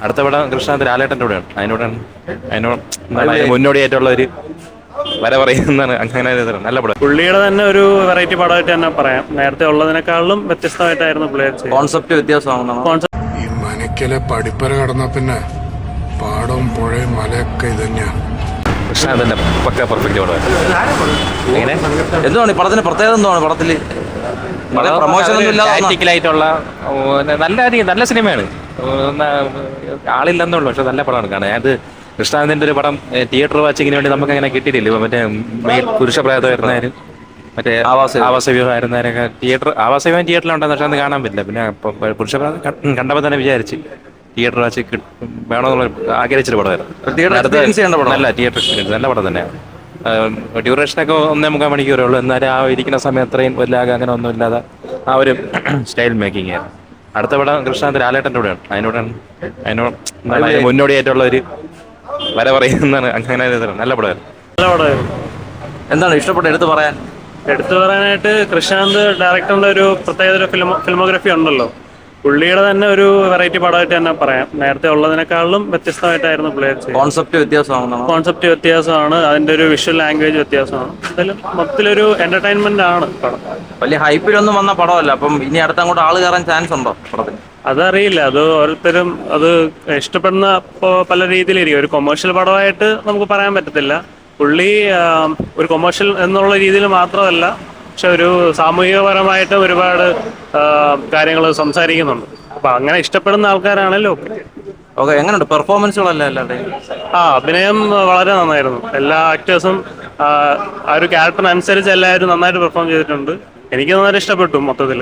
അടുത്ത പടം കൃഷ്ണാന്ത് ലാലേട്ടൻ്റെ കൂടെയാണ്. അതിനോട് മുന്നോടിയായിട്ടുള്ള ഒരു വര പറയുന്നതാണ്. അങ്ങനെ നല്ല പടം. പുള്ളിയുടെ തന്നെ ഒരു വെറൈറ്റി പടമായിട്ട് തന്നെ പറയാം. നേരത്തെ ഉള്ളതിനേക്കാളും വ്യത്യസ്തമായിട്ടായിരുന്നു പുള്ളി കോൺസെപ്റ്റ് വ്യത്യാസമാണെന്നാണ്. ഈ മനക്കലെ പഠിപ്പര കടന്ന പിന്നെ പാടവും പുഴയും മലയൊക്കെ ഇത് തന്നെയാണ്. കൃഷ്ണാന്തിന്റെ പക്ക പെർഫെക്റ്റ് പടമായിരുന്നു. എങ്ങനെ എന്തുവാണ് ഈ പടത്തിന് പ്രത്യേകത? എന്തുവാണ് പടത്തില് പ്രൊമോഷൻ ഒന്നും ഇല്ലാതെ ടാക്ടിക്കലായിട്ടുള്ള നല്ല സിനിമയാണ്. ആളില്ലെന്നുള്ളൂ, പക്ഷെ നല്ല പടമാണ് കാണാൻ. അത് കൃഷ്ണാനന്ദന്റെ ഒരു പടം തിയേറ്റർ വാച്ചിങ്ങിന് വേണ്ടി നമുക്ക് അങ്ങനെ കിട്ടിയിട്ടില്ല. മറ്റേ പുരുഷ പ്രായമായിരുന്നാലും മറ്റേ ആവാസവ്യൂഹമായിരുന്നവരൊക്കെ ആവാസവ്യൂഹം തിയേറ്ററിലുണ്ടെന്ന്, പക്ഷെ അത് കാണാൻ പറ്റില്ല. പിന്നെ പുരുഷ കണ്ടപ്പോൾ തന്നെ വിചാരിച്ച് തിയേറ്റർ വാച്ച് വേണമെന്നുള്ള ആഗ്രഹിച്ചൊരു പടമായിരുന്നു. നല്ല തിയേറ്റർ എക്സ്പീരിയൻസ്, നല്ല പടം തന്നെയാണ്. ഡ്യൂറേഷനൊക്കെ 1.25 മണിക്കൂറേ ഉള്ളൂ. എന്നാലും ആ ഇരിക്കുന്ന സമയം അത്രയും വല്ലാതെ അങ്ങനെ ഒന്നും ഇല്ലാതെ ആ ഒരു സ്റ്റൈൽ മേക്കിംഗ് ആയിരുന്നു. അടുത്ത പടം കൃഷ്ണാന്ത് ലാലേട്ടൻ്റെ കൂടെയാണ്. അതിനോട് മുന്നോടിയായിട്ടുള്ള ഒരു വര പറയുന്നതാണ്. അങ്ങനെ നല്ല പടമായിരുന്നു. നല്ല പടമായിരുന്നു. എന്താണ് ഇഷ്ടപ്പെട്ട എടുത്തു പറയാനായിട്ട് കൃഷ്ണാന്ത് ഡയറക്ടറിന്റെ ഒരു പ്രത്യേക ഫിലിമോഗ്രഫി ഉണ്ടല്ലോ. പുള്ളിയുടെ തന്നെ ഒരു വെറൈറ്റി പടമായിട്ട് തന്നെ പറയാം. നേരത്തെ ഉള്ളതിനേക്കാളും വ്യത്യസ്തമായിട്ടായിരുന്നു പുള്ളി. കോൺസെപ്റ്റ് വ്യത്യാസമാണ്, അതിന്റെ ഒരു വിഷ്വൽ ലാംഗ്വേജ് വ്യത്യാസമാണ്. എന്തായാലും മൊത്തത്തിലൊരു എന്റർടൈൻമെന്റ് ആണ് പടം. വലിയ ഹൈപ്പിലൊന്നും വന്ന പടമല്ല. അപ്പം ഇനി അടുത്തങ്ങോട്ട് ആള് കയറാൻ ചാൻസ് ഉണ്ടോ പടത്തിന്? അതറിയില്ല. അത് ഓരോരുത്തരും അത് ഇഷ്ടപ്പെടുന്ന പല രീതിയിലിരിക്കും. ഒരു കൊമേഴ്ഷ്യൽ പടമായിട്ട് നമുക്ക് പറയാൻ പറ്റത്തില്ല. പുള്ളി ഒരു കൊമേഴ്ഷ്യൽ എന്നുള്ള രീതിയിൽ മാത്രമല്ല, പക്ഷെ ഒരു സാമൂഹികപരമായിട്ട് ഒരുപാട് കാര്യങ്ങൾ സംസാരിക്കുന്നുണ്ട്. അപ്പൊ അങ്ങനെ ഇഷ്ടപ്പെടുന്ന ആൾക്കാരാണല്ലോ. ഓക്കെ, എങ്ങനെയുണ്ട് പെർഫോമൻസുകളല്ലേ എല്ലാവരുടെയും? അഭിനയം വളരെ നന്നായിരുന്നു. എല്ലാ ആക്ടേഴ്സും ആ ഒരു ക്യാരക്ടറിനനുസരിച്ച് എല്ലാവരും നന്നായിട്ട് പെർഫോം ചെയ്തിട്ടുണ്ട്. എനിക്ക് നന്നായിട്ട് ഇഷ്ടപ്പെട്ടു മൊത്തത്തിൽ.